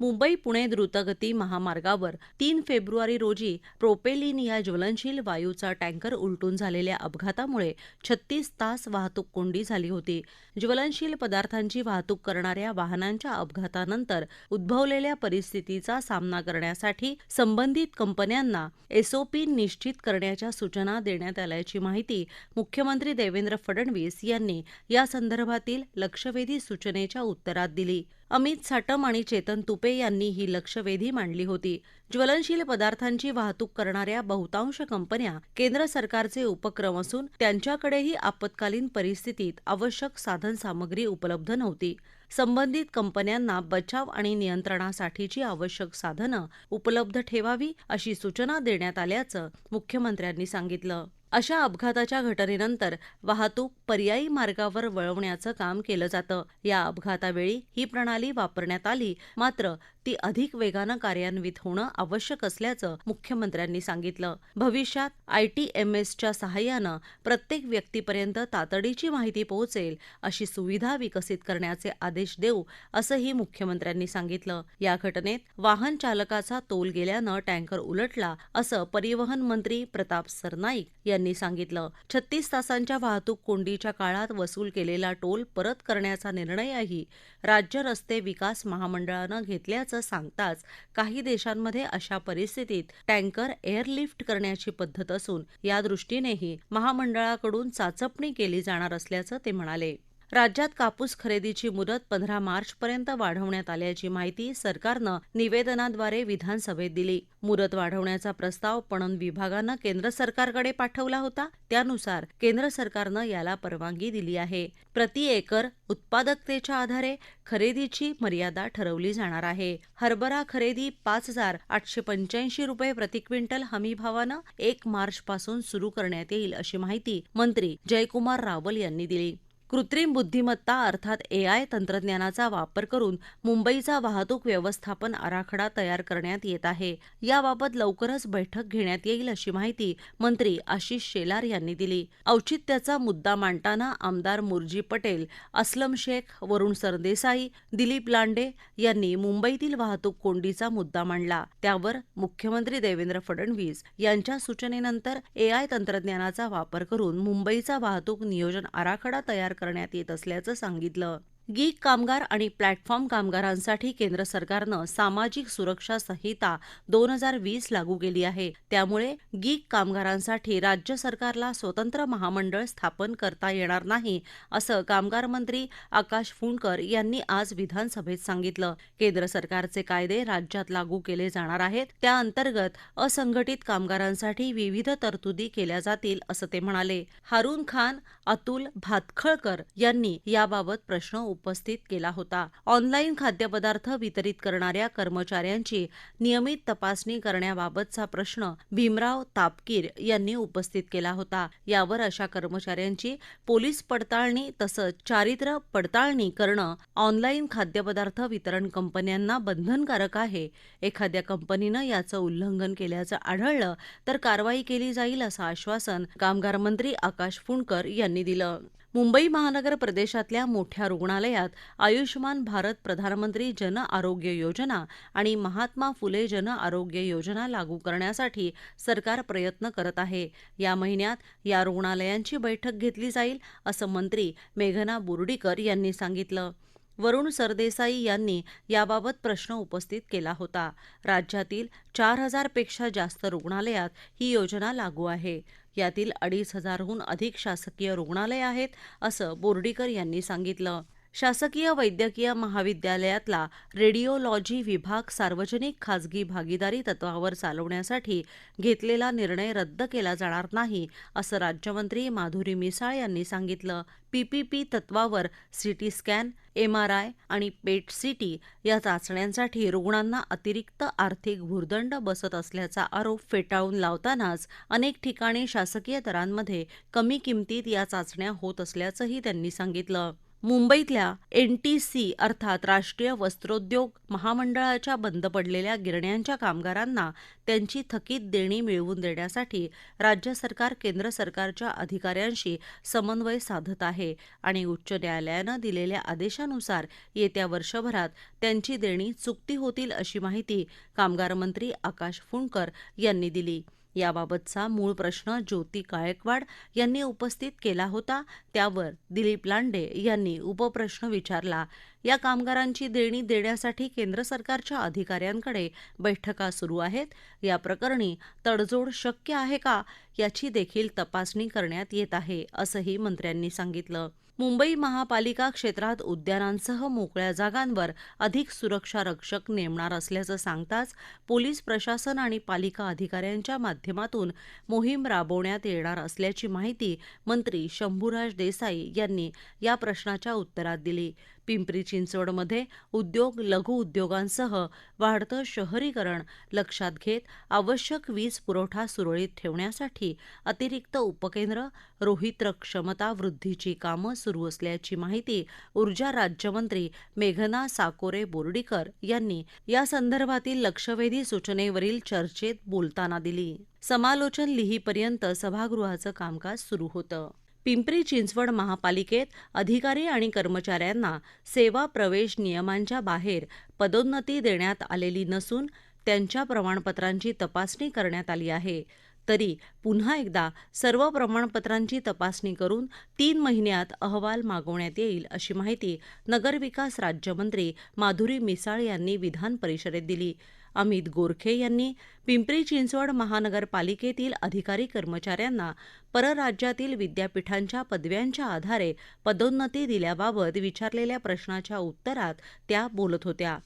मुंबई पुणे द्रुतगती महामार्गावर 3 फेब्रुवारी रोजी प्रोपेलिन या ज्वलनशील वायूचा टँकर उलटून झालेल्या अपघातामुळे 36 तास वाहतूक कोंडी झाली होती. ज्वलनशील पदार्थांची वाहतूक करणाऱ्या वाहनांच्या अपघातानंतर उद्भवलेल्या परिस्थितीचा सामना करण्यासाठी संबंधित कंपन्यांना एसओपी निश्चित करण्याच्या सूचना देण्यात आल्याची माहिती मुख्यमंत्री देवेंद्र फडणवीस यांनी या संदर्भातील लक्षवेधी सूचनेच्या उत्तरात दिली. अमित साटम आणि चेतन तुपे यांनी ही लक्षवेधी मांडली होती. ज्वलनशील पदार्थांची वाहतूक करणाऱ्या बहुतांश कंपन्या केंद्र सरकारचे उपक्रम असून त्यांच्याकडेही आपत्कालीन परिस्थितीत आवश्यक साधनसामग्री उपलब्ध नव्हती. संबंधित कंपन्यांना बचाव आणि नियंत्रणासाठीची आवश्यक साधनं उपलब्ध ठेवावी अशी सूचना देण्यात आल्याचं मुख्यमंत्र्यांनी सांगितलं. अशा अपघाताच्या घटनेनंतर वाहतूक पर्यायी मार्गावर वळवण्याचं काम केलं जातं. या अपघातावेळी ही प्रणाली वापरण्यात आली, मात्र ती अधिक वेगानं कार्यान्वित होणं आवश्यक असल्याचं मुख्यमंत्र्यांनी सांगितलं. भविष्यात ITMSच्या सहाय्यानं प्रत्येक व्यक्तीपर्यंत तातडीची माहिती पोहोचेल अशी सुविधा विकसित करण्याचे आदेश देऊ असंही मुख्यमंत्र्यांनी सांगितलं. या घटनेत वाहन चालकाचा तोल गेल्यानं टँकर उलटला असं परिवहन मंत्री प्रताप सरनाईक यांनी सांगितलं. 36 तासांच्या वाहतूक कोंडीच्या काळात वसूल केलेला टोल परत करण्याचा निर्णयही राज्य रस्ते विकास महामंडळानं घेतल्याचं सांगताच काही देशांमध्ये अशा परिस्थितीत टँकर एअरलिफ्ट करण्याची पद्धत असून या दृष्टीनेही महामंडळाकडून चाचपणी केली जाणार असल्याचं ते म्हणाले. राज्यात कापूस खरेदीची मुदत 15 मार्चपर्यंत वाढवण्यात आल्याची माहिती सरकारनं निवेदनाद्वारे विधानसभेत दिली. मुदत वाढवण्याचा प्रस्ताव पणन विभागानं केंद्र सरकारकडे पाठवला होता. त्यानुसार केंद्र सरकारनं याला परवानगी दिली आहे. प्रति एकर उत्पादकतेच्या आधारे खरेदीची मर्यादा ठरवली जाणार आहे. हरभरा खरेदी 5,885 रुपये प्रति क्विंटल हमीभावानं 1 मार्चपासून सुरू करण्यात येईल अशी माहिती मंत्री जयकुमार रावल यांनी दिली. कृत्रिम बुद्धिमत्ता अर्थात AI तंत्रज्ञानाचा वापर करून मुंबईचा वाहतूक व्यवस्थापन आराखडा तयार करण्यात येत आहे. याबाबत लवकरच बैठक घेण्यात येईल अशी माहिती मंत्री आशिष शेलार यांनी दिली. औचित्याचा मुद्दा मांडताना आमदार मुर्जी पटेल, अस्लम शेख, वरुण सरदेसाई, दिलीप लांडे यांनी मुंबईतील वाहतूक कोंडीचा मुद्दा मांडला. त्यावर मुख्यमंत्री देवेंद्र फडणवीस यांच्या सूचनेनंतर AI तंत्रज्ञानाचा वापर करून मुंबईचा वाहतूक नियोजन आराखडा तयार करण्यात येत असल्याचं सांगितलं. गीग कामगार आणि प्लॅटफॉर्म कामगारांसाठी केंद्र सरकारनं सामाजिक सुरक्षा संहिता 2020 लागू केली आहे. त्यामुळे गीग कामगारांसाठी राज्य सरकारला स्वतंत्र महामंडळ स्थापन करता येणार नाही असं कामगार मंत्री आकाश फुंडकर यांनी आज विधानसभेत सांगितलं. केंद्र सरकारचे कायदे राज्यात लागू केले जाणार आहेत. त्या अंतर्गत असंघटित कामगारांसाठी विविध तरतुदी केल्या जातील असं ते म्हणाले. हारून खान, अतुल भातखळकर यांनी याबाबत प्रश्न उपस्थित केला होता. ऑनलाईन खाद्यपदार्थ वितरित करणाऱ्या कर्मचाऱ्यांची नियमित तपासणी करण्याबाबतचा प्रश्न भीमराव तापकीर यांनी उपस्थित केला होता. यावर अशा कर्मचाऱ्यांची पोलीस पडताळणी तसंच चारित्र्य पडताळणी करणं ऑनलाईन खाद्यपदार्थ वितरण कंपन्यांना बंधनकारक आहे. एखाद्या कंपनीनं याचं उल्लंघन केल्याचं आढळलं तर कारवाई केली जाईल असं आश्वासन कामगार मंत्री आकाश फुंडकर यांनी दिलं. मुंबई महानगर प्रदेशातल्या मोठ्या रुग्णालयात आयुष्यमान भारत प्रधानमंत्री जन आरोग्य योजना आणि महात्मा फुले जन आरोग्य योजना लागू करण्यासाठी सरकार प्रयत्न करत आहे. या महिन्यात या रुग्णालयांची बैठक घेतली जाईल असं मंत्री मेघना बोर्डीकर यांनी सांगितलं. वरुण सरदेसाई यांनी याबाबत प्रश्न उपस्थित केला होता. राज्यातील 4,000 पेक्षा जास्त रुग्णालयात ही योजना लागू आहे. यातील 2,500हून अधिक शासकीय रुग्णालय आहेत असं बोर्डीकर यांनी सांगितलं. शासकीय वैद्यकीय महाविद्यालयातला रेडिओलॉजी विभाग सार्वजनिक खाजगी भागीदारी तत्वावर चालवण्यासाठी घेतलेला निर्णय रद्द केला जाणार नाही असं राज्यमंत्री माधुरी मिसाळ यांनी सांगितलं. PPP तत्वावर CT स्कॅन, MRI आणि पेट CT या चाचण्यांसाठी रुग्णांना अतिरिक्त आर्थिक भुर्दंड बसत असल्याचा आरोप फेटाळून लावतानाच अनेक ठिकाणी शासकीय दरांमध्ये कमी किमतीत या चाचण्या होत असल्याचंही त्यांनी सांगितलं. मुंबईतल्या NTC अर्थात राष्ट्रीय वस्त्रोद्योग महामंडळाच्या बंद पडलेल्या गिरण्यांच्या कामगारांना त्यांची थकीत देणी मिळवून देण्यासाठी राज्य सरकार केंद्र सरकारच्या अधिकाऱ्यांशी समन्वय साधत आहे आणि उच्च न्यायालयानं दिलेल्या आदेशानुसार येत्या वर्षभरात त्यांची देणी चुकती होतील अशी माहिती कामगार मंत्री आकाश फुंडकर यांनी दिली. याबाबतचा मूळ प्रश्न ज्योती गायकवाड यांनी उपस्थित केला होता. त्यावर दिलीप लांडे यांनी उपप्रश्न विचारला. या कामगारांची देणी देण्यासाठी केंद्र सरकारच्या अधिकाऱ्यांकडे बैठका सुरू आहेत. या प्रकरणी तडजोड शक्य आहे का याची देखील तपासणी करण्यात येत आहे, असंही मंत्र्यांनी सांगितलं. मुंबई महापालिका क्षेत्रात उद्यानांसह मोकळ्या जागांवर अधिक सुरक्षा रक्षक नेमणार असल्याचं सांगताच पोलीस प्रशासन आणि पालिका अधिकाऱ्यांच्या माध्यमातून मोहीम राबवण्यात येणार असल्याची माहिती मंत्री शंभूराज देसाई यांनी या प्रश्नाच्या उत्तरात दिली. पिंपरी चिंचवडमध्ये उद्योग लघु उद्योगांसह वाढतं शहरीकरण लक्षात घेत आवश्यक वीज पुरवठा सुरळीत ठेवण्यासाठी अतिरिक्त उपकेंद्र रोहित्र क्षमता वृद्धीची कामं सुरू असल्याची माहिती ऊर्जा राज्यमंत्री मेघना साकोरे बोर्डीकर यांनी या संदर्भातील लक्षवेधी सूचनेवरील चर्चेत बोलताना दिली. समालोचन लिहीपर्यंत सभागृहाचं कामकाज सुरू होतं. पिंपरी चिंचवड महापालिकेत अधिकारी आणि कर्मचाऱ्यांना सेवा प्रवेश नियमांच्या बाहेर पदोन्नती देण्यात आलेली नसून त्यांच्या प्रमाणपत्रांची तपासणी करण्यात आली आहे. तरी पुन्हा एकदा सर्व प्रमाणपत्रांची तपासणी करून 3 महिन्यात अहवाल मागवण्यात येईल अशी माहिती नगरविकास राज्यमंत्री माधुरी मिसाळ यांनी विधान परिषदेत दिली. अमित गोरखे यांनी पिंपरी चिंचवड महानगरपालिकेतील अधिकारी कर्मचाऱ्यांना परराज्यातील विद्यापीठांच्या पदव्यांच्या आधारे पदोन्नती दिल्याबाबत विचारलेल्या प्रश्नाच्या उत्तरात त्या बोलत होत्या.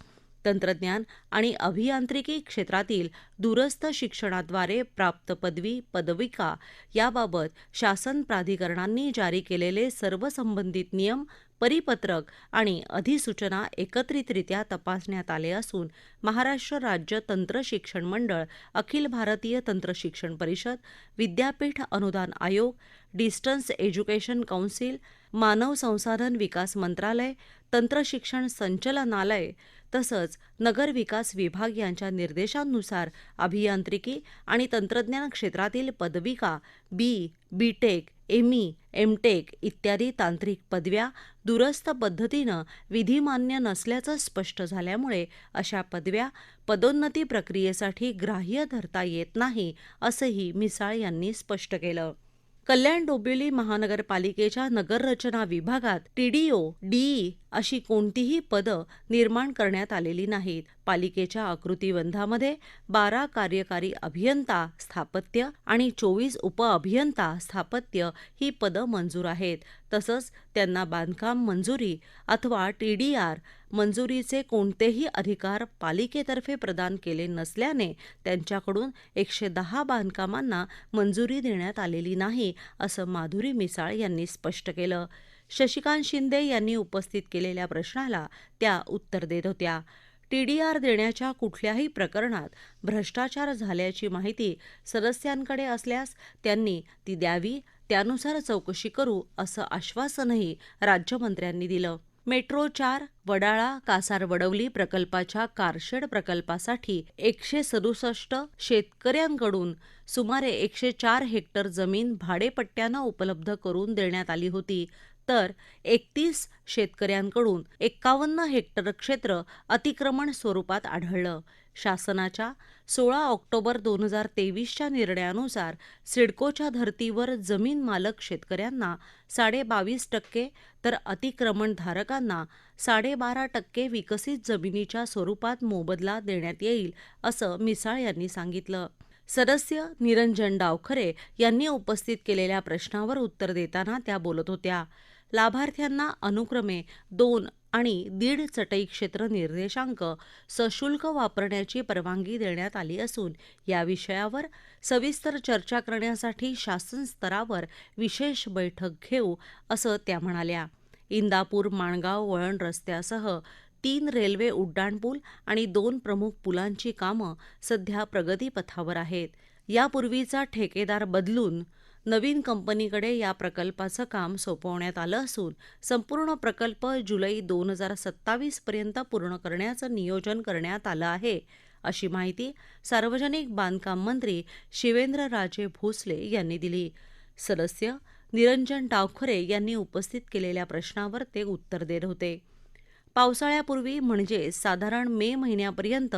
तंत्रज्ञान आणि अभियांत्रिकी क्षेत्रातील दूरस्थ शिक्षणाद्वारे प्राप्त पदवी पदविका याबाबत शासन प्राधिकरणांनी जारी केलेले सर्व संबंधित नियम परिपत्रक आणि अधिसूचना एकत्रितरित्या तपासण्यात आले असून महाराष्ट्र राज्य तंत्र शिक्षण मंडळ, अखिल भारतीय तंत्र शिक्षण परिषद, विद्यापीठ अनुदान आयोग, डिस्टन्स एज्युकेशन कौन्सिल, मानव संसाधन विकास मंत्रालय, तंत्र शिक्षण संचालनालय तसंच नगर विकास विभाग यांच्या निर्देशांनुसार अभियांत्रिकी आणि तंत्रज्ञान क्षेत्रातील पदविका बी.टेक, एम.ई., एम.टेक इत्यादी तांत्रिक पदव्या दूरस्थ पद्धतीनं विधिमान्य नसल्याचं स्पष्ट झाल्यामुळे अशा पदव्या पदोन्नती प्रक्रियेसाठी ग्राह्य धरता येत नाही, असंही मिसाळ यांनी स्पष्ट केलं. कल्याण डोंबिवली महानगरपालिकेच्या नगररचना विभागात TDO, DE अशी कोणतीही पदं निर्माण करण्यात आलेली नाहीत. पालिकेच्या आकृतीबंधामध्ये 12 कार्यकारी अभियंता स्थापत्य आणि 24 उपअभियंता स्थापत्य ही पदं मंजूर आहेत. तसंच त्यांना बांधकाम मंजुरी अथवा TDR मंजुरीचे कोणतेही अधिकार पालिकेतर्फे प्रदान केले नसल्याने त्यांच्याकडून 110 बांधकामांना मंजुरी देण्यात आलेली नाही, असं माधुरी मिसाळ यांनी स्पष्ट केलं. शशिकांत शिंदे यांनी उपस्थित केलेल्या प्रश्नाला त्या उत्तर देत होत्या. TDR देण्याच्या कुठल्याही प्रकरणात भ्रष्टाचार झाल्याची माहिती सदस्यांकडे असल्यास त्यांनी ती द्यावी, त्यानुसार चौकशी करू असं आश्वासनही राज्यमंत्र्यांनी दिलं. मेट्रो 4 वडाळा कासार वडवली प्रकल्पाच्या कारशेड प्रकल्पासाठी 167 शेतकऱ्यांकडून सुमारे 104 हेक्टर जमीन भाडेपट्ट्यानं उपलब्ध करून देण्यात आली होती. तर 31 शेतकऱ्यांकडून 51 हेक्टर क्षेत्र अतिक्रमण स्वरूपात आढळलं. शासनाच्या 16 ऑक्टोबर 2023च्या निर्णयानुसार सिडकोच्या धर्तीवर जमीन मालक शेतकऱ्यांना 22.5% तर अतिक्रमणधारकांना 12.5% विकसित जमिनीच्या स्वरूपात मोबदला देण्यात येईल, असं मिसाळ यांनी सांगितलं. सदस्य निरंजन डावखरे यांनी उपस्थित केलेल्या प्रश्नावर उत्तर देताना त्या बोलत होत्या. लाभार्थ्यांना अनुक्रमे 2 आणि 1.5 चटई क्षेत्र निर्देशांक सशुल्क वापरण्याची परवानगी देण्यात आली असून या विषयावर सविस्तर चर्चा करण्यासाठी शासन स्तरावर विशेष बैठक घेऊ, असं त्या म्हणाल्या. इंदापूर माणगाव वळण रस्त्यासह 3 रेल्वे उड्डाणपूल आणि 2 प्रमुख पुलांची कामं सध्या प्रगतीपथावर आहेत. यापूर्वीचा ठेकेदार बदलून नवीन कंपनीकडे या प्रकल्पाचं काम सोपवण्यात आलं असून संपूर्ण प्रकल्प जुलै 2027 पर्यंत पूर्ण करण्याचं नियोजन करण्यात आलं आहे, अशी माहिती सार्वजनिक बांधकाम मंत्री शिवेंद्रराजे भोसले यांनी दिली. सदस्य निरंजन डावखरे यांनी उपस्थित केलेल्या प्रश्नावर ते उत्तर देत होते. पावसाळ्यापूर्वी म्हणजे साधारण मे महिन्यापर्यंत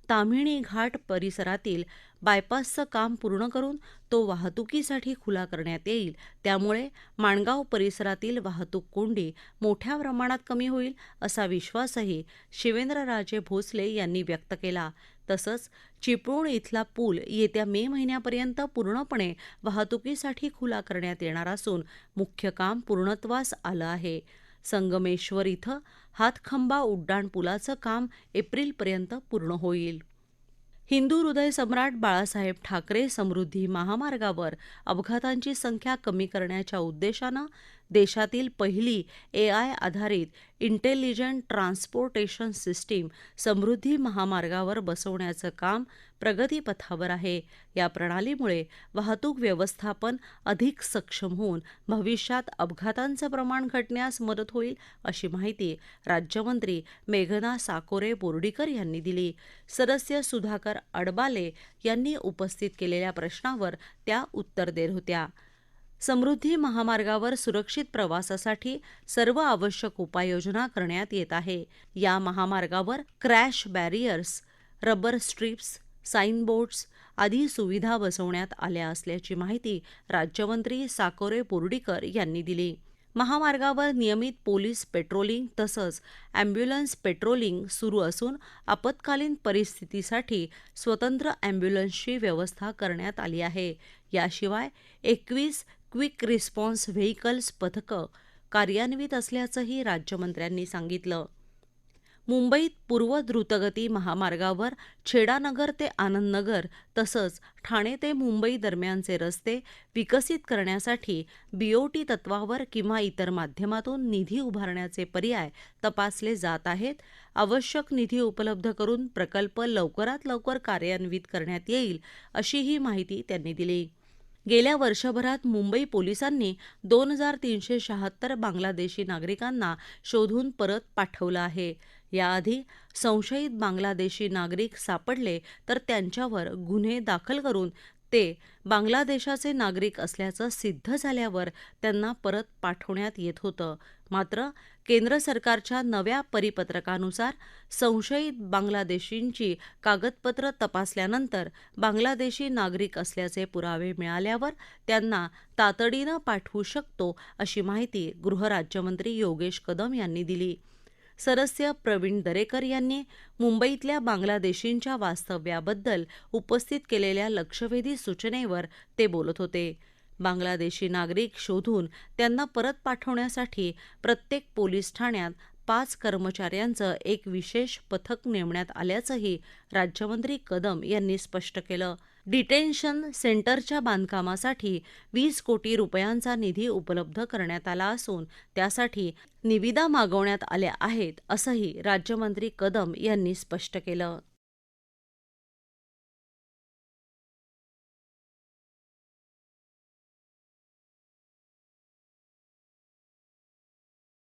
ताम्हिणी घाट परिसरातील बायपासचं काम पूर्ण करून तो वाहतुकीसाठी खुला करण्यात येईल. त्यामुळे माणगाव परिसरातील वाहतूक कोंडी मोठ्या प्रमाणात कमी होईल, असा विश्वासही शिवेंद्रराजे भोसले यांनी व्यक्त केला. तसंच चिपळूण इथला पूल येत्या मे महिन्यापर्यंत पूर्णपणे वाहतुकीसाठी खुला करण्यात येणार असून मुख्य काम पूर्णत्वास आलं आहे. संगमेश्वर इथं हातखंबा उड्डाणपुलाचं काम एप्रिलपर्यंत पूर्ण होईल. हिंदू हृदय सम्राट बाळासाहेब ठाकरे समृद्धी महामार्गावर अपघातांची संख्या कमी करण्याच्या उद्देशानं देशातील पहिली AI आधारित इंटेलिजंट ट्रान्सपोर्टेशन सिस्टीम समृद्धी महामार्गावर बसवण्याचं काम प्रगतीपथावर आहे. या प्रणालीमुळे वाहतूक व्यवस्थापन अधिक सक्षम होऊन भविष्यात अपघातांचं प्रमाण घटण्यास मदत होईल, अशी माहिती राज्यमंत्री मेघना साकोरे बोर्डीकर यांनी दिली. सदस्य सुधाकर अडबाले यांनी उपस्थित केलेल्या प्रश्नावर त्या उत्तर देत होत्या. समृद्धी महामार्गावर सुरक्षित प्रवासासाठी सर्व आवश्यक उपाययोजना करण्यात येत आहे. या महामार्गावर क्रॅश बॅरियर्स, रबर स्ट्रिप्स, साईनबोर्ड्स आदी सुविधा बसवण्यात आल्या असल्याची माहिती राज्यमंत्री साकोरे बोर्डीकर यांनी दिली. महामार्गावर नियमित पोलीस पेट्रोलिंग तसंच अँब्युलन्स पेट्रोलिंग सुरू असून आपत्कालीन परिस्थितीसाठी स्वतंत्र अँब्युलन्सची व्यवस्था करण्यात आली आहे. याशिवाय 21 क्विक रिस्पॉन्स व्हेइकल्स पथकं कार्यान्वित असल्याचंही राज्यमंत्र्यांनी सांगितलं. मुंबईत पूर्व द्रुतगती महामार्गावर छेडानगर ते आनंदनगर तसंच ठाणे ते मुंबई दरम्यानचे रस्ते विकसित करण्यासाठी BOT तत्वावर किंवा इतर माध्यमातून निधी उभारण्याचे पर्याय तपासले जात आहेत. आवश्यक निधी उपलब्ध करून प्रकल्प लवकरात लवकर कार्यान्वित करण्यात येईल, अशीही माहिती त्यांनी दिली. गेल्या वर्षभरात मुंबई पोलिसांनी 2376 बांगलादेशी नागरिकांना शोधून परत पाठवलं आहे. याआधी संशयित बांगलादेशी नागरिक सापडले तर त्यांच्यावर गुन्हे दाखल करून ते बांगलादेशाचे नागरिक असल्याचं सिद्ध झाल्यावर त्यांना परत पाठवण्यात येत होतं. मात्र केंद्र सरकारच्या नव्या परिपत्रकानुसार संशयित बांगलादेशींची कागदपत्र तपासल्यानंतर बांगलादेशी नागरिक असल्याचे पुरावे मिळाल्यावर त्यांना तातडीनं पाठवू शकतो, अशी माहिती गृहराज्यमंत्री योगेश कदम यांनी दिली. सदस्य प्रवीण दरेकर यांनी मुंबईतल्या बांगलादेशींच्या वास्तव्याबद्दल उपस्थित केलेल्या लक्षवेधी सूचनेवर ते बोलत होते. बांगलादेशी नागरिक शोधून त्यांना परत पाठवण्यासाठी प्रत्येक पोलीस ठाण्यात 5 कर्मचाऱ्यांचं एक विशेष पथक नेमण्यात आल्याचंही राज्यमंत्री कदम यांनी स्पष्ट केलं. डिटेन्शन सेंटरच्या बांधकामासाठी 20 कोटी रुपयांचा निधी उपलब्ध करण्यात आला असून त्यासाठी निविदा मागवण्यात आल्या आहेत, असंही राज्यमंत्री कदम यांनी स्पष्ट केलं.